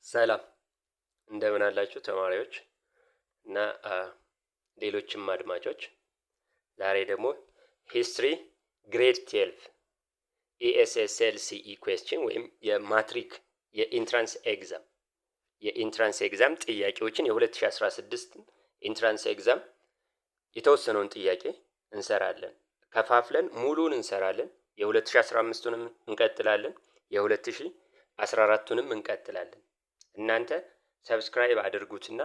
ሰላም እንደምን አላችሁ ተማሪዎች እና ሌሎችም አድማጮች። ዛሬ ደግሞ ሂስትሪ ግሬድ 12 ESSLCE ኩዌስችን ወይም የማትሪክ የኢንትራንስ ኤግዛም ጥያቄዎችን የ2016 ኢንትራንስ ኤግዛም የተወሰነውን ጥያቄ እንሰራለን። ከፋፍለን ሙሉን እንሰራለን። የ2015ቱንም እንቀጥላለን፣ የ2014ቱንም እንቀጥላለን። እናንተ ሰብስክራይብ አድርጉትና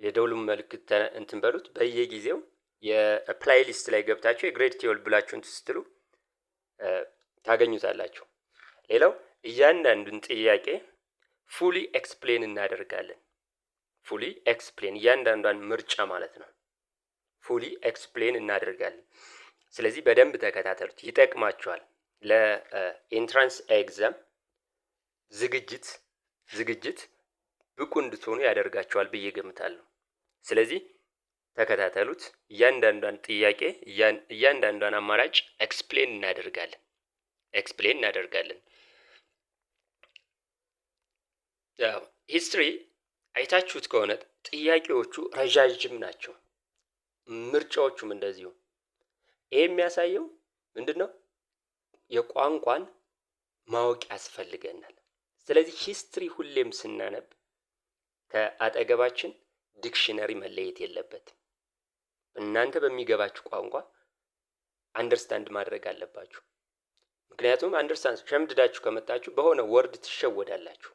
የደውሉን ምልክት እንትን በሉት። በየጊዜው የፕሌይሊስት ላይ ገብታችሁ የግሬድ 12 ብላችሁን ስትሉ ታገኙታላችሁ። ሌላው እያንዳንዱን ጥያቄ ፉሊ ኤክስፕሌን እናደርጋለን። ፉሊ ኤክስፕሌን እያንዳንዷን ምርጫ ማለት ነው። ፉሊ ኤክስፕሌን እናደርጋለን። ስለዚህ በደንብ ተከታተሉት፣ ይጠቅማችኋል። ለኢንትራንስ ኤግዛም ዝግጅት ብቁ እንድትሆኑ ያደርጋችኋል ብዬ ገምታለሁ። ስለዚህ ተከታተሉት። እያንዳንዷን ጥያቄ እያንዳንዷን አማራጭ ኤክስፕሌን እናደርጋለን። ሂስትሪ አይታችሁት ከሆነ ጥያቄዎቹ ረዣዥም ናቸው፣ ምርጫዎቹም እንደዚሁ። ይሄ የሚያሳየው ምንድነው? የቋንቋን ማወቅ ያስፈልገናል። ስለዚህ ሂስትሪ ሁሌም ስናነብ ከአጠገባችን ዲክሽነሪ መለየት የለበትም። እናንተ በሚገባችሁ ቋንቋ አንደርስታንድ ማድረግ አለባችሁ። ምክንያቱም አንደርስታንድ ሸምድዳችሁ ከመጣችሁ በሆነ ወርድ ትሸወዳላችሁ።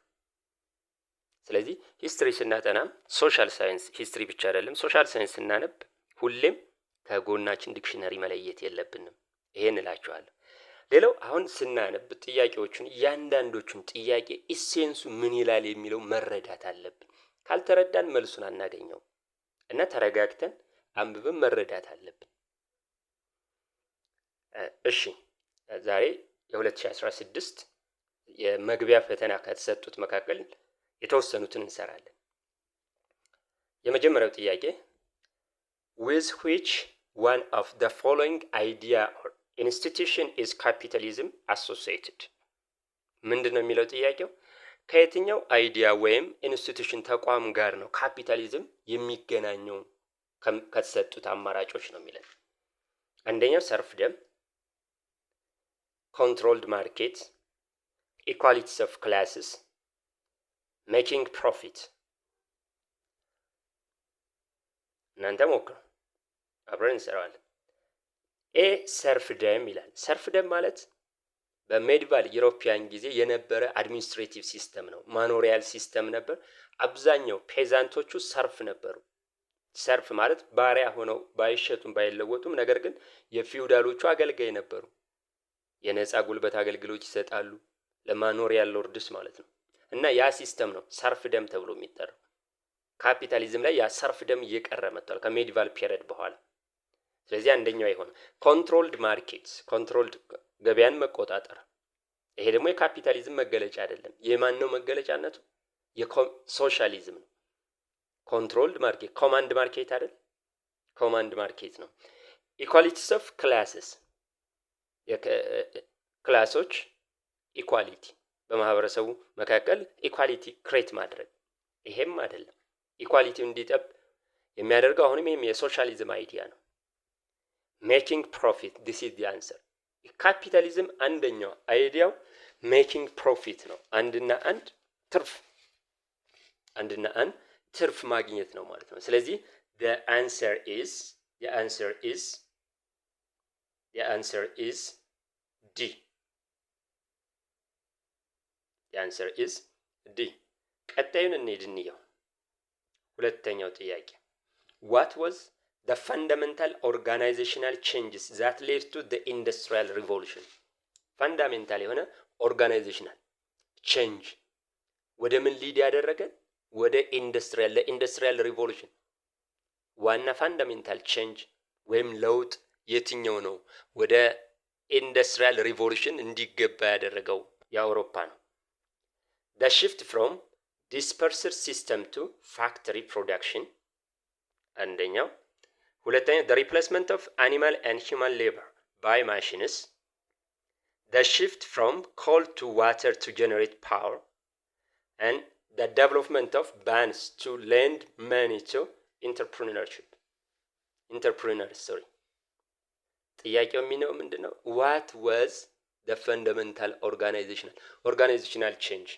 ስለዚህ ሂስትሪ ስናጠናም ሶሻል ሳይንስ ሂስትሪ ብቻ አይደለም፣ ሶሻል ሳይንስ ስናነብ ሁሌም ከጎናችን ዲክሽነሪ መለየት የለብንም። ይሄን እላችኋለሁ። ሌላው አሁን ስናነብ ጥያቄዎቹን እያንዳንዶቹን ጥያቄ ኢሴንሱ ምን ይላል የሚለው መረዳት አለብን። ካልተረዳን መልሱን አናገኘው እና ተረጋግተን አንብበን መረዳት አለብን። እሺ ዛሬ የ2016 የመግቢያ ፈተና ከተሰጡት መካከል የተወሰኑትን እንሰራለን። የመጀመሪያው ጥያቄ with which one of the following idea or institution is capitalism associated? ምንድን ነው የሚለው ጥያቄው? ከየትኛው አይዲያ ወይም ኢንስቲትዩሽን ተቋም ጋር ነው ካፒታሊዝም የሚገናኘው ከተሰጡት አማራጮች ነው የሚለው። አንደኛው ሰርፍደም፣ ኮንትሮልድ ማርኬት፣ ኢኳሊቲስ ኦፍ ክላስስ፣ ሜኪንግ ፕሮፊት። እናንተ ሞክሩ፣ አብረን እንሰራዋለን። ኤ ሰርፍደም ይላል። ሰርፍደም ማለት በሜዲቫል ዩሮፒያን ጊዜ የነበረ አድሚኒስትሬቲቭ ሲስተም ነው። ማኖሪያል ሲስተም ነበር። አብዛኛው ፔዛንቶቹ ሰርፍ ነበሩ። ሰርፍ ማለት ባሪያ ሆነው ባይሸጡም ባይለወጡም፣ ነገር ግን የፊውዳሎቹ አገልጋይ ነበሩ። የነፃ ጉልበት አገልግሎት ይሰጣሉ ለማኖሪያል ሎርድስ ማለት ነው። እና ያ ሲስተም ነው ሰርፍደም ተብሎ የሚጠራው። ካፒታሊዝም ላይ ያ ሰርፍደም እየቀረ መጥቷል ከሜዲቫል ፒሪየድ በኋላ። ስለዚህ አንደኛው አይሆንም። ኮንትሮልድ ማርኬትስ፣ ኮንትሮልድ ገበያን መቆጣጠር። ይሄ ደግሞ የካፒታሊዝም መገለጫ አይደለም። የማን ነው መገለጫነቱ? የሶሻሊዝም ነው። ኮንትሮልድ ማርኬት ኮማንድ ማርኬት አይደል? ኮማንድ ማርኬት ነው። ኢኳሊቲስ ኦፍ ክላስስ፣ ክላሶች ኢኳሊቲ፣ በማህበረሰቡ መካከል ኢኳሊቲ ክሬት ማድረግ። ይሄም አይደለም። ኢኳሊቲው እንዲጠብ የሚያደርገው አሁንም ይሄም የሶሻሊዝም አይዲያ ነው። ሜኪንግ ፕሮፊት ዲስ ኢዝ ዲ አንሰር። ካፒታሊዝም አንደኛው አይዲያው ሜኪንግ ፕሮፊት ነው። አንድና አንድ ትርፍ ማግኘት ነው ማለት ነው። ስለዚህ the answer is D። ቀጣዩን እንየው። ሁለተኛው ጥያቄ what was the fundamental organizational changes that led to the industrial revolution? ፋንዳሜንታል የሆነ ኦርጋናይዜሽናል ቼንጅ ወደ ምን ሊድ ያደረገ? ወደ ለኢንዱስትሪያል ሪቮሉሽን። ዋና ፋንዳሜንታል ቼንጅ ወይም ለውጥ የትኛው ነው ወደ ኢንዱስትሪያል ሪቮሉሽን እንዲገባ ያደረገው? የአውሮፓ ነው። the shift from dispersed system to factory production አንደኛው። ሁለተኛው the replacement of animal and human labor by machines, the shift from coal to water to generate power, and the development of banks to lend money to entrepreneurs sorry ጥያቄው የሚለው ምንድነው? what was the fundamental organizational change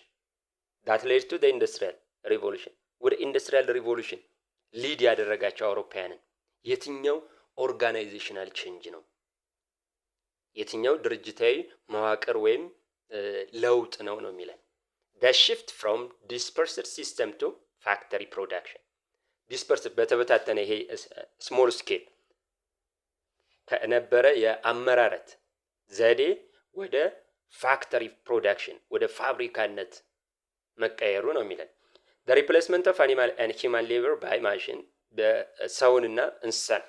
that led to the industrial revolution ወደ ኢንዱስትሪያል ሪቮሉሽን ሊድ ያደረጋቸው አውሮፓውያንን የትኛው ኦርጋናይዜሽናል ቼንጅ ነው? የትኛው ድርጅታዊ መዋቅር ወይም ለውጥ ነው የሚለን። the shift from dispersed system to factory production dispersed በተበታተነ ይሄ ስሞል ስኬል ከነበረ የአመራረት ዘዴ ወደ ፋክተሪ ፕሮዳክሽን ወደ ፋብሪካነት መቀየሩ ነው የሚለን። the replacement of animal and human labor by machine በሰውንና እንስሳን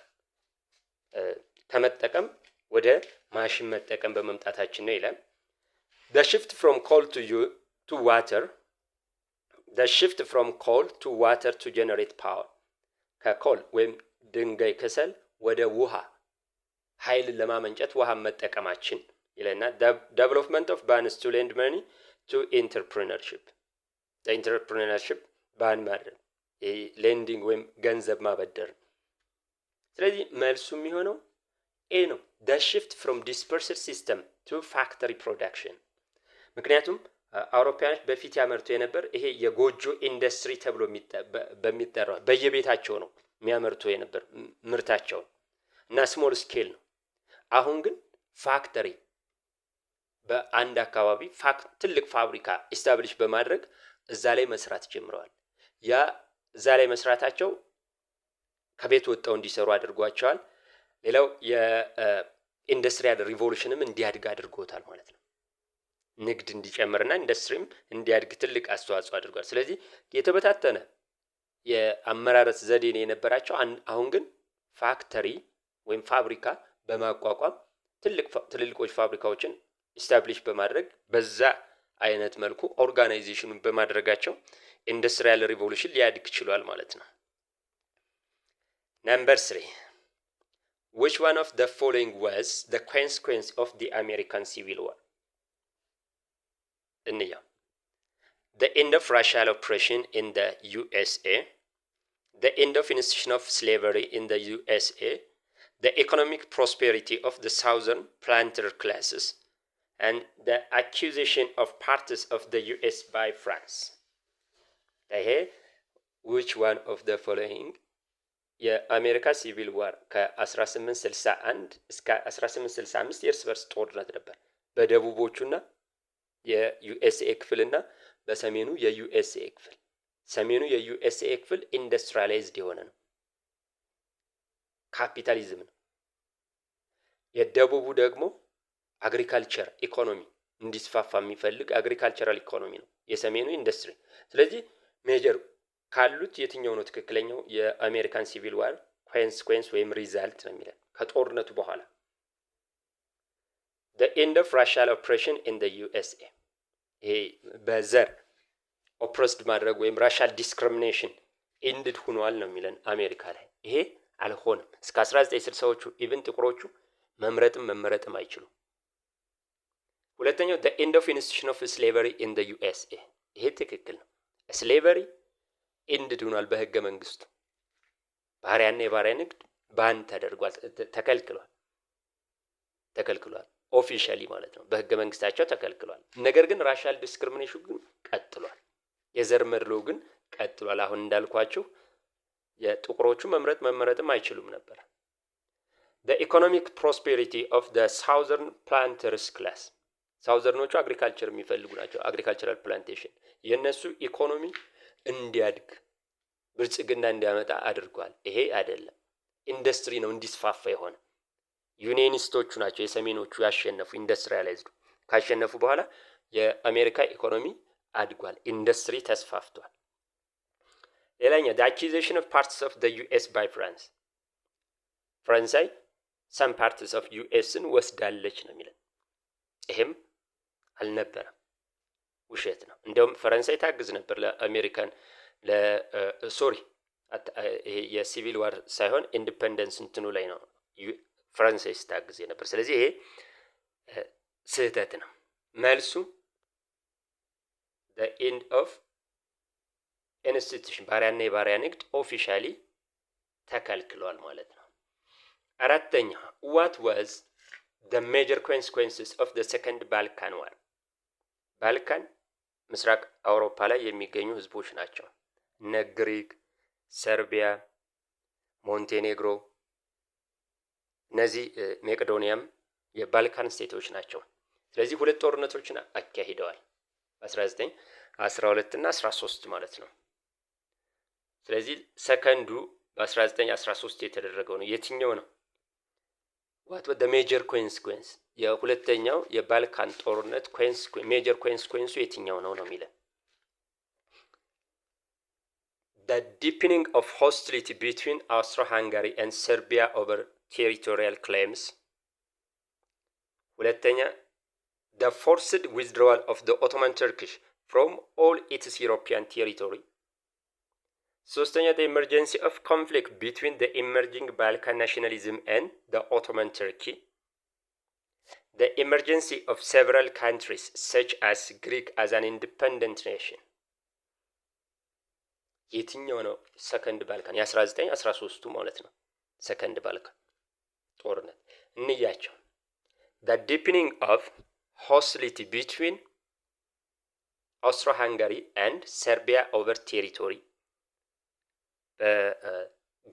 ከመጠቀም ወደ ማሽን መጠቀም በመምጣታችን ነው ይላል። the shift from coal to water to generate power ከኮል ወይም ድንጋይ ከሰል ወደ ውሃ ኃይል ለማመንጨት ውሃ መጠቀማችን ይለና development of banks to lend money to entrepreneurship ባን ማድረግ ሌንዲንግ ወይም ገንዘብ ማበደር። ስለዚህ መልሱ የሚሆነው ኤ ነው the shift from dispersed system to factory production ምክንያቱም አውሮፓውያኖች በፊት ያመርቱ የነበር ይሄ የጎጆ ኢንዱስትሪ ተብሎ በሚጠራው በየቤታቸው ነው የሚያመርቱ የነበር ምርታቸው እና ስሞል ስኬል ነው። አሁን ግን ፋክተሪ በአንድ አካባቢ ትልቅ ፋብሪካ ኢስታብሊሽ በማድረግ እዛ ላይ መስራት ጀምረዋል። ያ እዛ ላይ መስራታቸው ከቤት ወጣው እንዲሰሩ አድርጓቸዋል። ሌላው የኢንዱስትሪያል ሪቮሉሽንም እንዲያድግ አድርጎታል ማለት ነው። ንግድ እንዲጨምርና ኢንዱስትሪም እንዲያድግ ትልቅ አስተዋጽኦ አድርጓል። ስለዚህ የተበታተነ የአመራረት ዘዴ ነው የነበራቸው። አሁን ግን ፋክተሪ ወይም ፋብሪካ በማቋቋም ትልልቆች ፋብሪካዎችን ኢስታብሊሽ በማድረግ በዛ አይነት መልኩ ኦርጋናይዜሽኑን በማድረጋቸው ኢንዱስትሪያል ሪቮሉሽን ሊያድግ ችሏል ማለት ነው። Number 3 which one of the following was the consequence of the American Civil War? እንያ the end of racial oppression in the USA, the end of institution of slavery in the USA, the economic prosperity of the southern planter classes, and the accusation of parts of the US by France. which one of the following የአሜሪካ ሲቪል ዋር ከ1861 እስከ 1865 የእርስ በርስ ጦርነት ነበር በደቡቦቹና የዩኤስኤ ክፍልና በሰሜኑ የዩኤስኤ ክፍል። ሰሜኑ የዩኤስኤ ክፍል ኢንዱስትሪያላይዝድ የሆነ ነው፣ ካፒታሊዝም ነው። የደቡቡ ደግሞ አግሪካልቸር ኢኮኖሚ እንዲስፋፋ የሚፈልግ አግሪካልቸራል ኢኮኖሚ ነው፣ የሰሜኑ ኢንዱስትሪ። ስለዚህ ሜጀር ካሉት የትኛው ነው ትክክለኛው? የአሜሪካን ሲቪል ዋር ኮንሲኩዌንስ ወይም ሪዛልት ነው የሚለው ከጦርነቱ በኋላ the end of racial oppression in the USA ይሄ በዘር ኦፕሬስድ ማድረግ ወይም ራሻል ዲስክሪሚኔሽን ኢንድድ ሆኗል ነው የሚለን አሜሪካ ላይ። ይሄ አልሆነም። እስከ 1960ዎቹ ኢቭን ጥቁሮቹ መመረጥም አይችሉም። ሁለተኛው the end of institution of slavery in the USA ይሄ ትክክል ነው። ስሌቨሪ ኢንድድ ሆኗል በህገ መንግስቱ። ባሪያና የባሪያ ንግድ ባን ተደርጓል፣ ተከልክሏል ኦፊሻሊ ማለት ነው። በህገ መንግስታቸው ተከልክሏል። ነገር ግን ራሻል ዲስክሪሚኔሽን ግን ቀጥሏል። የዘር መድሎ ግን ቀጥሏል። አሁን እንዳልኳችሁ የጥቁሮቹ መመረጥም አይችሉም ነበር። the economic prosperity of the southern planters class ሳውዘርኖቹ አግሪካልቸር የሚፈልጉ ናቸው። አግሪካልቸራል ፕላንቴሽን የነሱ ኢኮኖሚ እንዲያድግ ብልጽግና እንዲያመጣ አድርጓል። ይሄ አይደለም፣ ኢንዱስትሪ ነው እንዲስፋፋ የሆነ። ዩኒየኒስቶቹ ናቸው የሰሜኖቹ ያሸነፉ። ኢንዱስትሪያላይዝዱ ካሸነፉ በኋላ የአሜሪካ ኢኮኖሚ አድጓል፣ ኢንዱስትሪ ተስፋፍቷል። ሌላኛው the accusation of parts of the US by France ፈረንሳይ some parts of USን ወስዳለች ነው የሚለው። ይሄም አልነበረም፣ ውሸት ነው። እንደውም ፈረንሳይ ታግዝ ነበር ለአሜሪካን ይሄ የሲቪል ዋር ሳይሆን ኢንዲፔንደንስ እንትኑ ላይ ነው ፈረንሳይ ስታግዝ ነበር። ስለዚህ ይሄ ስህተት ነው። መልሱ the end of ኢንስቲትዩሽን ባሪያና የባሪያ ንግድ ኦፊሻሊ ተከልክሏል ማለት ነው። አራተኛ what was the major consequences of the second Balkan war? ባልካን ምስራቅ አውሮፓ ላይ የሚገኙ ህዝቦች ናቸው። እነ ግሪክ፣ ሰርቢያ፣ ሞንቴኔግሮ፣ እነዚህ መቄዶኒያም የባልካን ስቴቶች ናቸው። ስለዚህ ሁለት ጦርነቶችን አካሂደዋል በ1912 እና 13 ማለት ነው። ስለዚህ ሰከንዱ በ1913 የተደረገው ነው። የትኛው ነው? what was the major consequence? የሁለተኛው የባልካን ጦርነት ሜጀር ኮንሲኩዌንሱ የትኛው ነው የሚለው the deepening of hostility between Austro-Hungary and Serbia over territorial claims. ሁለተኛ the forced withdrawal of the Ottoman Turkish from all its European territory. ሶስተኛ the emergency of conflict between the emerging Balkan nationalism and the Ottoman Turkey. The emergency of several countries such as Greek as an independent nation. የትኛው ነው ሰከንድ ባልካን? የ1913ቱ ማለት ነው። ሰከንድ ባልካን ጦርነት እንያቸው። the deepening of hostility between Austro-Hungary and Serbia over territory.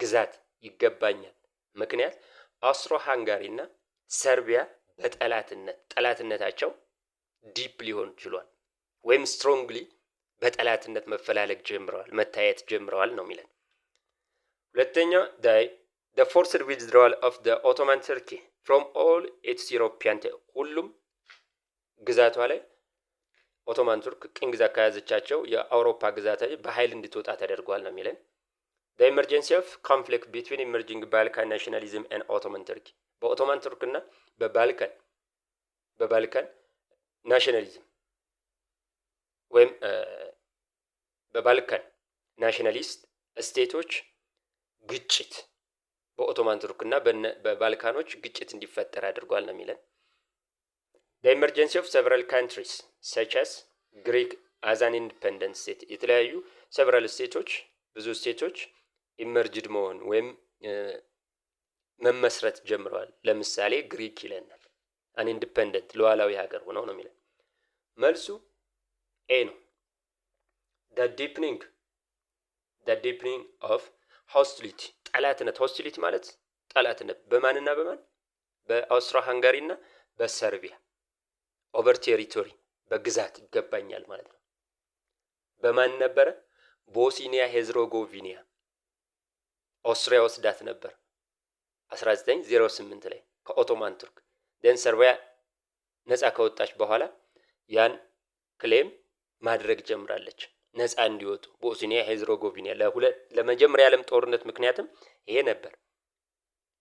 ግዛት ይገባኛል ምክንያት አውስትሮ ሃንጋሪ እና ሰርቢያ ጠላትነታቸው ዲፕ ሊሆን ችሏል ወይም ስትሮንግሊ በጠላትነት መፈላለግ ጀምረዋል መታየት ጀምረዋል ነው የሚለን። ሁለተኛው the forced withdrawal of the Ottoman Turkey from all its European ሁሉም ግዛቷ ላይ ኦቶማን ቱርክ ቅኝ ግዛት ከያዘቻቸው የአውሮፓ ግዛቶች በኃይል እንድትወጣ ተደርጓል ነው የሚለን። the emergency of conflict between emerging Balkan nationalism and Ottoman Turkey. በኦቶማን ቱርክ እና በባልካን ናሽናሊዝም ወይም በባልካን ናሽናሊስት ስቴቶች ግጭት በኦቶማን ቱርክ እና በባልካኖች ግጭት እንዲፈጠር አድርጓል ነው የሚለን። the emergency of several countries such as Greek as an independent state. የተለያዩ several ስቴቶች ብዙ ስቴቶች ኢመርጅድ መሆን ወይም መመስረት ጀምረዋል። ለምሳሌ ግሪክ ይለናል አን ኢንዲፔንደንት ሉዓላዊ ሀገር ሆነው ነው የሚለን። መልሱ ኤ ነው። the deepening of hostility ጠላትነት ሆስቲሊቲ ማለት ጠላትነት በማንና በማን በአውስትሮ ሃንጋሪ እና በሰርቢያ ኦቨር ቴሪቶሪ በግዛት ይገባኛል ማለት ነው። በማን ነበረ? ቦስኒያ ሄርዞጎቪና ኦስትሪያ ወስዳት ነበር 1908 ላይ ከኦቶማን ቱርክ። ደን ሰርቢያ ነፃ ከወጣች በኋላ ያን ክሌም ማድረግ ጀምራለች ነፃ እንዲወጡ ቦስኒያ ሄርዞጎቪና ለመጀመሪያ ዓለም ጦርነት ምክንያትም ይሄ ነበር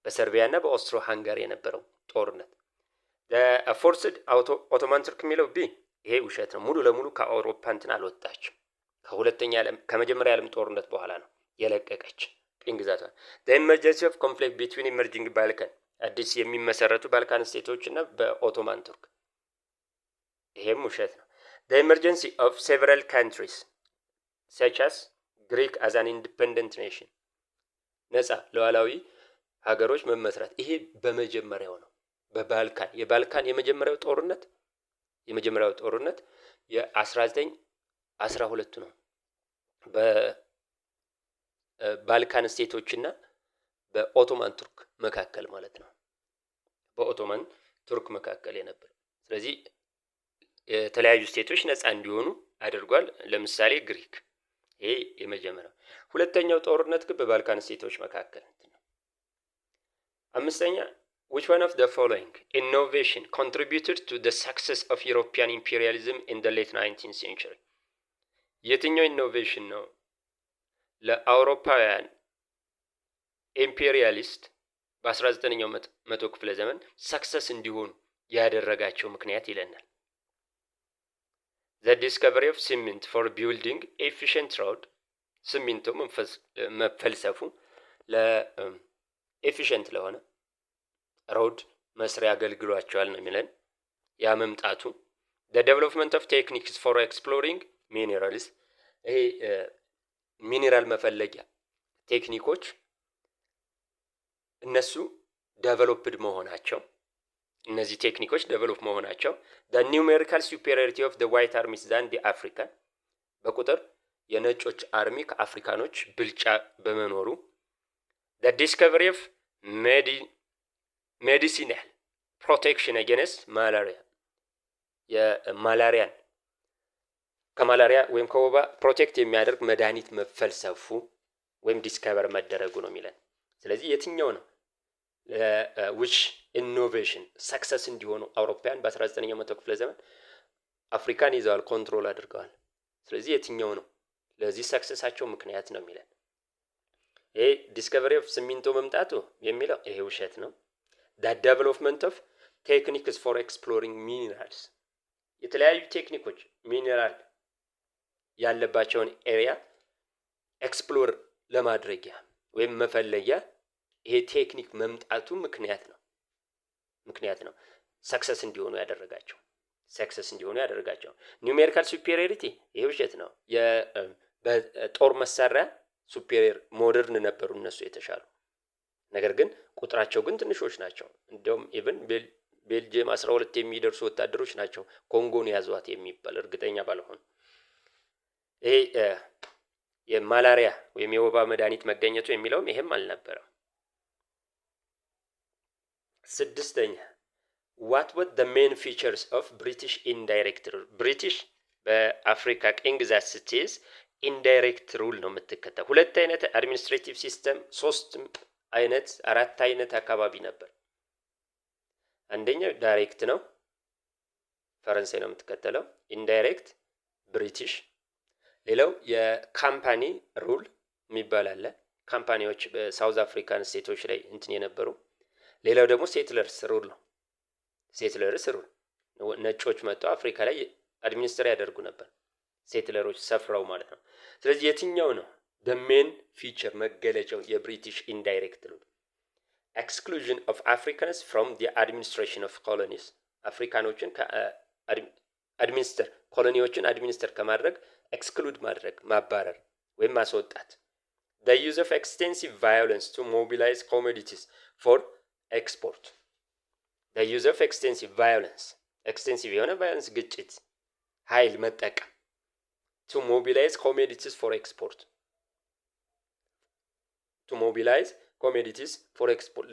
በሰርቢያና በኦስትሮ ሃንጋሪ የነበረው ጦርነት። forced ኦቶማን ቱርክ የሚለው ቢ ይሄ ውሸት ነው። ሙሉ ለሙሉ ከአውሮፓ እንትን አልወጣችም። ከመጀመሪያ ዓለም ጦርነት በኋላ ነው የለቀቀች ቅኝ ግዛቷ። the emergency of conflict between emerging Balkan አዲስ የሚመሰረቱ ባልካን ስቴቶች እና በኦቶማን ቱርክ ይሄም ውሸት ነው። the emergency of several countries such as Greek as an independent nation ነፃ ሉዓላዊ ሀገሮች መመስረት ይሄ በመጀመሪያው ነው። የባልካን የመጀመሪያው ጦርነት የ1912 ነው። በባልካን ስቴቶች እና በኦቶማን ቱርክ መካከል ማለት ነው። በኦቶማን ቱርክ መካከል የነበር። ስለዚህ የተለያዩ ስቴቶች ነፃ እንዲሆኑ አድርጓል። ለምሳሌ ግሪክ ይሄ የመጀመሪያው። ሁለተኛው ጦርነት ግን በባልካን ስቴቶች መካከል ነው። አምስተኛ which one of the following innovation contributed to the success of European imperialism in the late 19th century? የትኛው ኢኖቬሽን ነው ለአውሮፓውያን ኢምፔሪያሊስት በ19ኛው መቶ ክፍለ ዘመን ሰክሰስ እንዲሆኑ ያደረጋቸው ምክንያት ይለናል። the discovery of cement for building efficient road ሲሚንቶ መፈልሰፉ ለኤፊሽንት ለሆነ ሮድ መስሪያ አገልግሏቸዋል ነው የሚለን። ያ መምጣቱ the development of techniques for exploring minerals ይሄ ሚኒራል መፈለጊያ ቴክኒኮች እነሱ ዴቨሎፕድ መሆናቸው እነዚህ ቴክኒኮች ዴቨሎፕ መሆናቸው the numerical superiority of the white armies than the African በቁጥር የነጮች አርሚ ከአፍሪካኖች ብልጫ በመኖሩ the discovery of medicinal protection against malaria የማላሪያን ከማላሪያ ወይም ከወባ ፕሮቴክት የሚያደርግ መድኃኒት መፈልሰፉ ወይም ዲስከቨር መደረጉ ነው የሚለን። ስለዚህ የትኛው ነው which innovation ሰክሰስ እንዲሆኑ አውሮፓውያን በ19ኛው መቶ ክፍለ ዘመን አፍሪካን ይዘዋል፣ ኮንትሮል አድርገዋል። ስለዚህ የትኛው ነው ለዚህ ሰክሰሳቸው ምክንያት ነው የሚለን። ይሄ ዲስከቨሪ ኦፍ ሲሚንቶ መምጣቱ የሚለው ይሄ ውሸት ነው። that development of techniques for exploring minerals የተለያዩ ቴክኒኮች ሚኔራል ያለባቸውን ኤሪያ ኤክስፕሎር ለማድረጊያ ወይም መፈለጊያ ይሄ ቴክኒክ መምጣቱ ምክንያት ነው ሰክሰስ እንዲሆኑ ያደረጋቸው። ኒውሜሪካል ሱፔሪዮሪቲ ይሄ ውሸት ነው። በጦር መሳሪያ ሱፔሪየር ሞደርን ነበሩ እነሱ የተሻሉ፣ ነገር ግን ቁጥራቸው ግን ትንሾች ናቸው። እንደውም ኢቭን ቤልጅየም 12 የሚደርሱ ወታደሮች ናቸው ኮንጎን ያዟት የሚባል እርግጠኛ ባልሆን። ይሄ የማላሪያ ወይም የወባ መድኃኒት መገኘቱ የሚለውም ይሄም አልነበረም። ስድስተኛ what were the main features of British indirect rule? ብሪቲሽ በአፍሪካ ቅኝ ግዛት ስትይዝ ኢንዳይሬክት ሩል ነው የምትከተለው። ሁለት አይነት አድሚኒስትሬቲቭ ሲስተም፣ አራት አይነት አካባቢ ነበር። አንደኛው ዳይሬክት ነው፣ ፈረንሳይ ነው የምትከተለው። ኢንዳይሬክት ብሪቲሽ። ሌላው የካምፓኒ ሩል የሚባል አለ። ካምፓኒዎች በሳውዝ አፍሪካን ስቴቶች ላይ እንትን የነበሩ። ሌላው ደግሞ ሴትለርስ ሩል ነው። ሴትለርስ ሩል ነጮች መጥተው አፍሪካ ላይ አድሚኒስትር ያደርጉ ነበር፣ ሴትለሮች ሰፍረው ማለት ነው። ስለዚህ የትኛው ነው the main feature መገለጫው የብሪቲሽ ኢንዳይሬክት ሩል? exclusion of Africans from the administration of colonies አፍሪካኖችን ኮሎኒዎችን አድሚኒስተር ከማድረግ ኤክስክሉድ ማድረግ፣ ማባረር ወይም ማስወጣት። the use of extensive violence to mobilize commodities for export the use of extensive የሆነ ቫዮለንስ ግጭት፣ ኃይል መጠቀም to mobilize commodities for export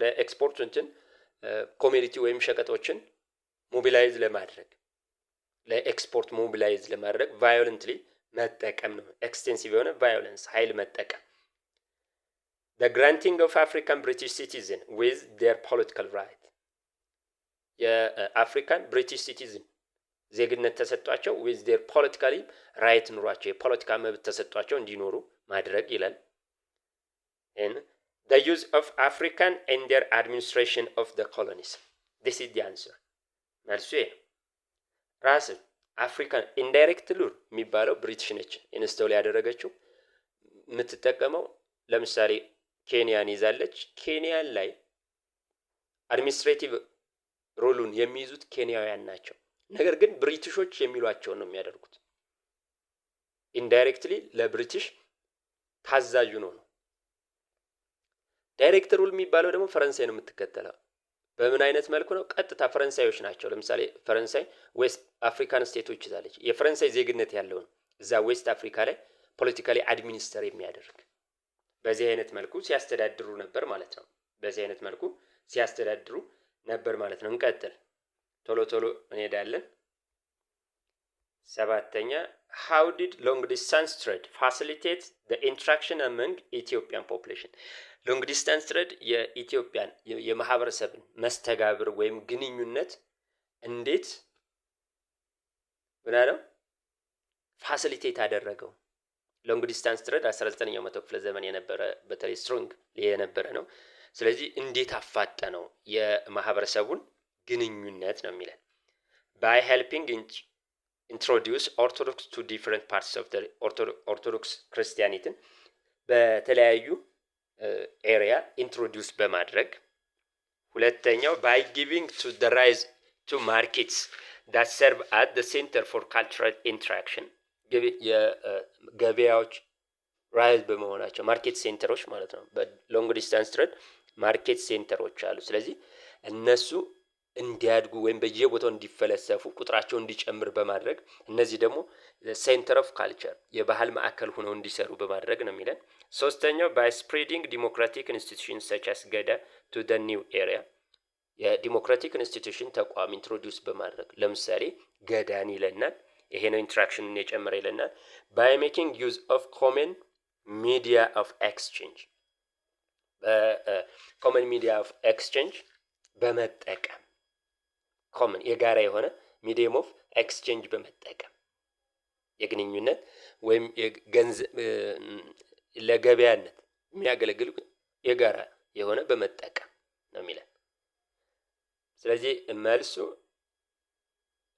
ለኤክስፖርቶችን ኮሞዲቲ ወይም ሸቀጦችን ሞቢላይዝ ለማድረግ ለኤክስፖርት ሞቢላይዝ ለማድረግ ቫዮለንትሊ መጠቀም ነው። ኤክስቴንሲቭ የሆነ ቫዮለንስ ኃይል መጠቀም። the granting of African British citizen with their political right የአፍሪካን ብሪቲሽ ሲቲዝን ዜግነት ተሰጧቸው with their politically right ኑሯቸው የፖለቲካ መብት ተሰጧቸው እንዲኖሩ ማድረግ ይላል። the use of African in their administration of the colonies this is the answer መልሱ ይሄ ራስ አፍሪካን ኢንዳይሬክት ሩል የሚባለው ብሪቲሽ ነች ኢንስቶል ያደረገችው። የምትጠቀመው ለምሳሌ ኬንያን ይዛለች። ኬንያን ላይ አድሚኒስትሬቲቭ ሩሉን የሚይዙት ኬንያውያን ናቸው። ነገር ግን ብሪቲሾች የሚሏቸው ነው የሚያደርጉት። ኢንዳይሬክትሊ ለብሪቲሽ ታዛዡ ነው። ዳይሬክት ሩል የሚባለው ደግሞ ፈረንሳይ ነው የምትከተለው። በምን አይነት መልኩ ነው? ቀጥታ ፈረንሳዮች ናቸው። ለምሳሌ ፈረንሳይ ዌስት አፍሪካን ስቴቶች ይዛለች። የፈረንሳይ ዜግነት ያለው ነው እዛ ዌስት አፍሪካ ላይ ፖለቲካሊ አድሚኒስተር የሚያደርግ። በዚህ አይነት መልኩ ሲያስተዳድሩ ነበር ማለት ነው። እንቀጥል፣ ቶሎ እንሄዳለን። ሰባተኛ how did long distance trade facilitate the interaction among Ethiopian population? ሎንግ ዲስታንስ ትሬድ የኢትዮጵያን የማህበረሰብን መስተጋብር ወይም ግንኙነት እንዴት ብናለው ፋሲሊቴት አደረገው? ሎንግ ዲስታንስ ትሬድ 19ኛው መቶ ክፍለ ዘመን የነበረ በተለይ ስትሮንግ የነበረ ነው። ስለዚህ እንዴት አፋጠነው የማህበረሰቡን ግንኙነት ነው የሚለን። by helping introduce Orthodox to different parts of the Orthodox Christianity በተለያዩ ኤሪያ ኢንትሮዲውስ በማድረግ። ሁለተኛው by giving to the rise to markets that serve as the center for cultural interaction ገበያዎች ራይዝ በመሆናቸው ማርኬት ሴንተሮች ማለት ነው። በሎንግ ዲስታንስ ትሬድ ማርኬት ሴንተሮች አሉ። ስለዚህ እነሱ እንዲያድጉ ወይም በየቦታው እንዲፈለሰፉ ቁጥራቸው እንዲጨምር በማድረግ እነዚህ ደግሞ ሴንተር ኦፍ ካልቸር የባህል ማዕከል ሆነው እንዲሰሩ በማድረግ ነው የሚለን። ሶስተኛው ባይ ስፕሬዲንግ ዲሞክራቲክ ኢንስቲትዩሽን ሰች አስ ገዳ ቱ ደ ኒው ኤሪያ የዲሞክራቲክ ኢንስቲትዩሽን ተቋም ኢንትሮዲውስ በማድረግ ለምሳሌ ገዳን ይለናል። ይሄ ነው ኢንትራክሽንን የጨመረ ይለናል። ባይ ሜኪንግ ዩዝ ኦፍ ኮመን ሚዲያ ኦፍ ኤክስቼንጅ በኮመን ሚዲያ ኦፍ ኤክስቼንጅ በመጠቀም ኮመን የጋራ የሆነ ሚዲየም ኦፍ ኤክስቼንጅ በመጠቀም የግንኙነት ወይም የገንዘብ ለገበያነት የሚያገለግል የጋራ የሆነ በመጠቀም ነው የሚለን። ስለዚህ መልሱ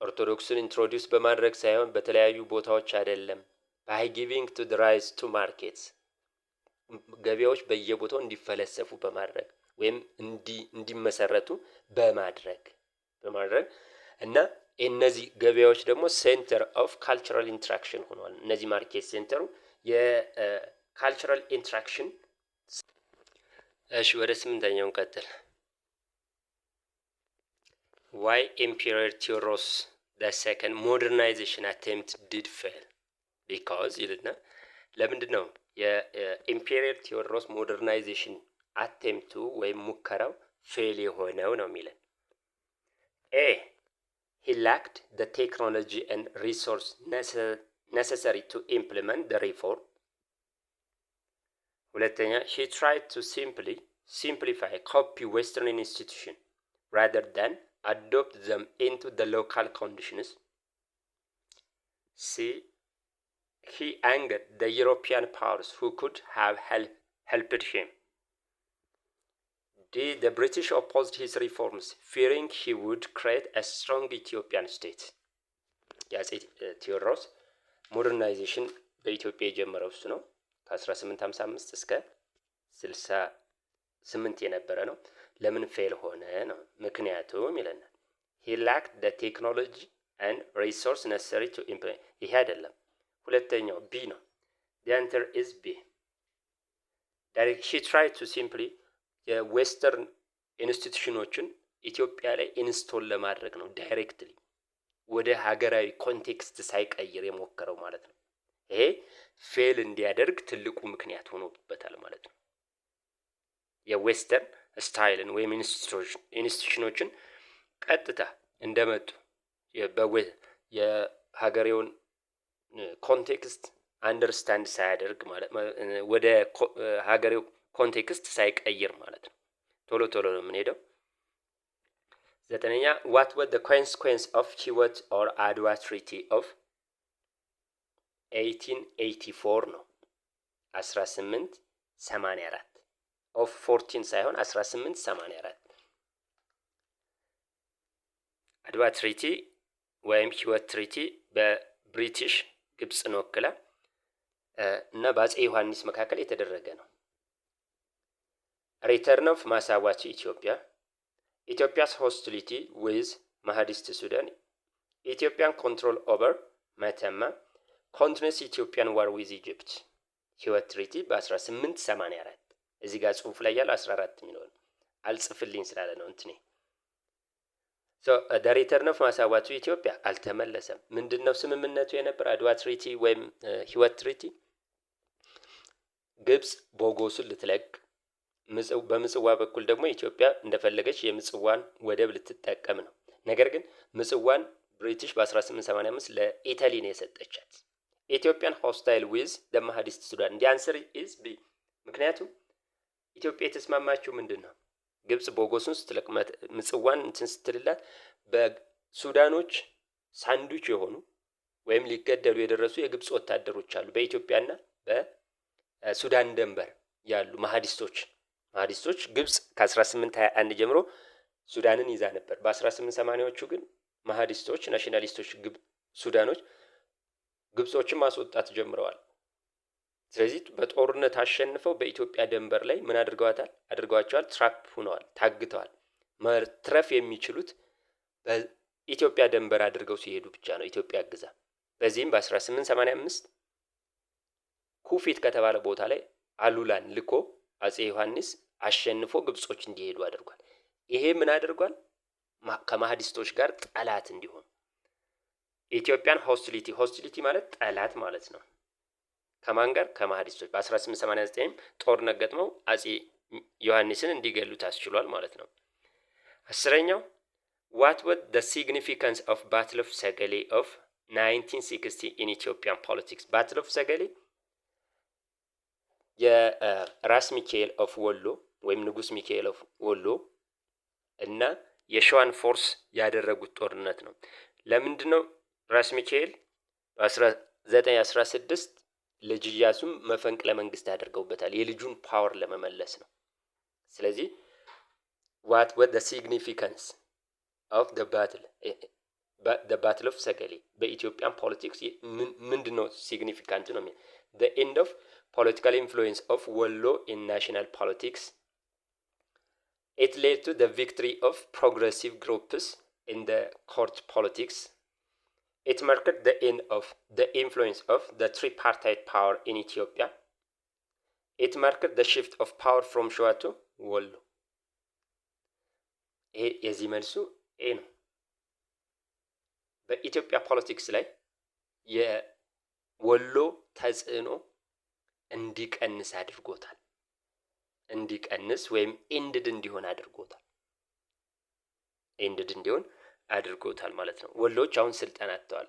ኦርቶዶክስን ኢንትሮዲውስ በማድረግ ሳይሆን በተለያዩ ቦታዎች አይደለም። ባይ ጊቪንግ ቱ ዘ ራይዝ ቱ ማርኬትስ ገበያዎች በየቦታው እንዲፈለሰፉ በማድረግ ወይም እንዲመሰረቱ በማድረግ እና እነዚህ ገበያዎች ደግሞ ሴንተር ኦፍ ካልቸራል ኢንትራክሽን ሆኗል። እነዚህ ማርኬት ሴንተሩ የካልቸራል ኢንትራክሽን። እሺ ወደ ስምንተኛው እንቀጥል። ዋይ ኤምፔረር ቴዎድሮስ ዘ ሰከንድ ሞደርናይዜሽን አቴምፕት ዲድ ፌል ቢካዝ ይልና ለምንድን ነው የኢምፔሪየር ቴዎድሮስ ሞደርናይዜሽን አቴምፕቱ ወይም ሙከራው ፌል የሆነው ነው የሚለን። ኤ he lacked the technology and resource necessary to implement the reform. ሁለተኛ he tried to simplify copy western institution rather than adopt them into the local conditions. C he angered the European powers who could have helped him. D the British opposed his reforms, fearing he would create a strong Ethiopian state. የአፄ ቴዎድሮስ ሞደርናይዜሽን በኢትዮጵያ የጀመረው እሱ ነው። ከ1855 እስከ 68 የነበረ ነው። ለምን ፌል ሆነ ነው ምክንያቱም ይለናል። he lacked the technology and resource necessary to implement. ይሄ አይደለም። ሁለተኛው ቢ ነው። the answer is B. he tried to simply የዌስተርን ኢንስቲትዩሽኖችን ኢትዮጵያ ላይ ኢንስቶል ለማድረግ ነው። ዳይሬክትሊ ወደ ሀገራዊ ኮንቴክስት ሳይቀይር የሞከረው ማለት ነው። ይሄ ፌል እንዲያደርግ ትልቁ ምክንያት ሆኖበታል ማለት ነው። የዌስተርን ስታይልን ወይም ኢንስቲትዩሽኖችን ቀጥታ እንደመጡ የሀገሬውን ኮንቴክስት አንደርስታንድ ሳያደርግ ማለት ወደ ሀገሬው ኮንቴክስት ሳይቀይር ማለት ነው። ቶሎ ቶሎ ነው የምንሄደው። ዘጠነኛ what was the consequence of Chiwet or Adwa Treaty of 1884 ነው 1884 of 14 ሳይሆን 1884 አድዋ ትሪቲ ወይም ቺወት ትሪቲ በብሪቲሽ ግብፅን ወክላ እና በአፄ ዮሐንስ መካከል የተደረገ ነው። ሪተርን ኦፍ ማሳዋ ቱ ኢትዮጵያ፣ ኢትዮጵያስ ሆስቲሊቲ ዊዝ ማህዲስት ሱዳን፣ ኢትዮጵያን ኮንትሮል ኦቨር መተማ፣ ኮንቲኒስ ኢትዮጵያን ዋር ዊዝ ኢጅፕት። ቺወት ትሪቲ በ1884 እዚህ ጋር ጽሁፍ ላይ ያለው 14 የሚለው አልጽፍልኝ ስላለ ነው እንትኔ። ደ ሪተርን ኦፍ ማሳዋ ቱ ኢትዮጵያ አልተመለሰም። ምንድነው ስምምነቱ የነበረ? አድዋ ትሪቲ ወይም ቺወት ትሪቲ ግብፅ ቦጎስን ልትለቅ በምጽዋ በኩል ደግሞ ኢትዮጵያ እንደፈለገች የምጽዋን ወደብ ልትጠቀም ነው። ነገር ግን ምጽዋን ብሪቲሽ በ1885 ለኢታሊ ነው የሰጠቻት። ኢትዮጵያን ሆስታይል ዊዝ ማህዲስት ሱዳን። ዲ አንሰር ኢዝ ቢ። ምክንያቱም ኢትዮጵያ የተስማማችው ምንድን ነው? ግብፅ ቦጎስን ስትለቅ ምጽዋን እንትን ስትልላት በሱዳኖች ሳንዱች የሆኑ ወይም ሊገደሉ የደረሱ የግብፅ ወታደሮች አሉ። በኢትዮጵያና በሱዳን ደንበር ያሉ ማህዲስቶች ግብፅ ከ1821 ጀምሮ ሱዳንን ይዛ ነበር። በ1880ዎቹ ግን ማህዲስቶች ናሽናሊስቶች ሱዳኖች ግብጾችን ማስወጣት ጀምረዋል። ስለዚህ በጦርነት አሸንፈው በኢትዮጵያ ደንበር ላይ ምን አድርገዋቸዋል? ትራፕ ሆነዋል፣ ታግተዋል። መትረፍ የሚችሉት በኢትዮጵያ ደንበር አድርገው ሲሄዱ ብቻ ነው ኢትዮጵያ ግዛ። በዚህም በ1885 ሁፊት ከተባለ ቦታ ላይ አሉላን ልኮ አጼ ዮሐንስ አሸንፎ ግብጾች እንዲሄዱ አድርጓል። ይሄ ምን አድርጓል? ከማህዲስቶች ጋር ጠላት እንዲሆኑ ኢትዮጵያን ሆስቲሊቲ ማለት ጠላት ማለት ነው። ከማን ጋር? ከማህዲስቶች። በ1889 ጦርነት ገጥመው አጼ ዮሐንስን እንዲገሉ ታስችሏል ማለት ነው። አስረኛው what was the significance of Battle of ሰገሌ of 1960 in Ethiopian politics? Battle of ሰገሌ የራስ ሚካኤል ኦፍ ወሎ ወይም ንጉስ ሚካኤል ኦፍ ወሎ እና የሸዋን ፎርስ ያደረጉት ጦርነት ነው። ለምንድነው ራስ ሚካኤል በ1916 ልጅ ኢያሱም መፈንቅለ መንግስት አድርገውበታል፣ የልጁን ፓወር ለመመለስ ነው። ስለዚህ what was the significance of the battle of ሰገሌ በኢትዮጵያን ፖለቲክስ ምንድነው ሲግኒፊካንት ነው? the end of political influence of Wollo in national politics. It led to the victory of progressive groups in the court politics. It marked the end of the influence of the tripartite power in Ethiopia. It marked the shift of power from Shoa to Wollo. ይሄ የዚህ መልሱ ኤ ነው። በኢትዮጵያ ፖለቲክስ ላይ የወሎ ተጽዕኖ እንዲቀንስ አድርጎታል። እንዲቀንስ ወይም ኤንድድ እንዲሆን አድርጎታል ማለት ነው። ወሎች አሁን ስልጣን አጥተዋል።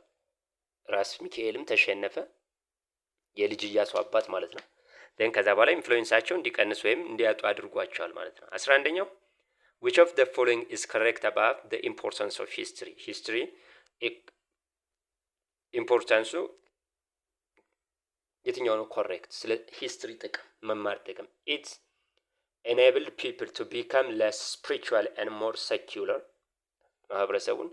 ራስ ሚካኤልም ተሸነፈ፣ የልጅ ኢያሱ አባት ማለት ነው። ከዛ በኋላ ኢንፍሉዌንሳቸው እንዲቀንስ ወይም እንዲያጡ አድርጓቸዋል ማለት ነው። 11ኛው which of the following is correct about the importance of history ኢምፖርታንሱ የትኛው ነው ኮሬክት? ስለ ሂስትሪ ጥቅም መማር ጥቅም it enabled people to become less spiritual and more secular። ማህበረሰቡን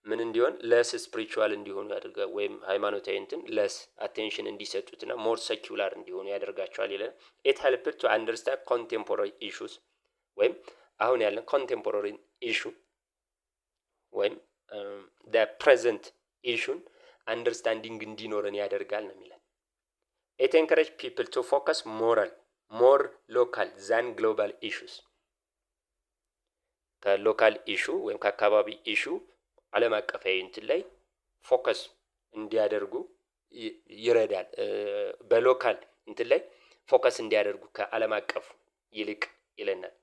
ምን እንዲሆን less spiritual እንዲሆኑ ያደርጋል፣ ወይም ሃይማኖታዊ እንትን less attention እንዲሰጡትና more secular እንዲሆኑ ያደርጋቸዋል ይላል። it helped to understand contemporary issues ወይም አሁን ያለን contemporary issue ወይም the present issue understanding እንዲኖረን ያደርጋል ነው የሚለው። it encouraged people to focus more local than global issues። ከሎካል ኢሹ ወይም ከአካባቢ ኢሹ ዓለም አቀፋዊ እንትን ላይ ፎከስ እንዲያደርጉ ይረዳል። በሎካል እንትን ላይ ፎከስ እንዲያደርጉ ከዓለም አቀፉ ይልቅ ይለናል።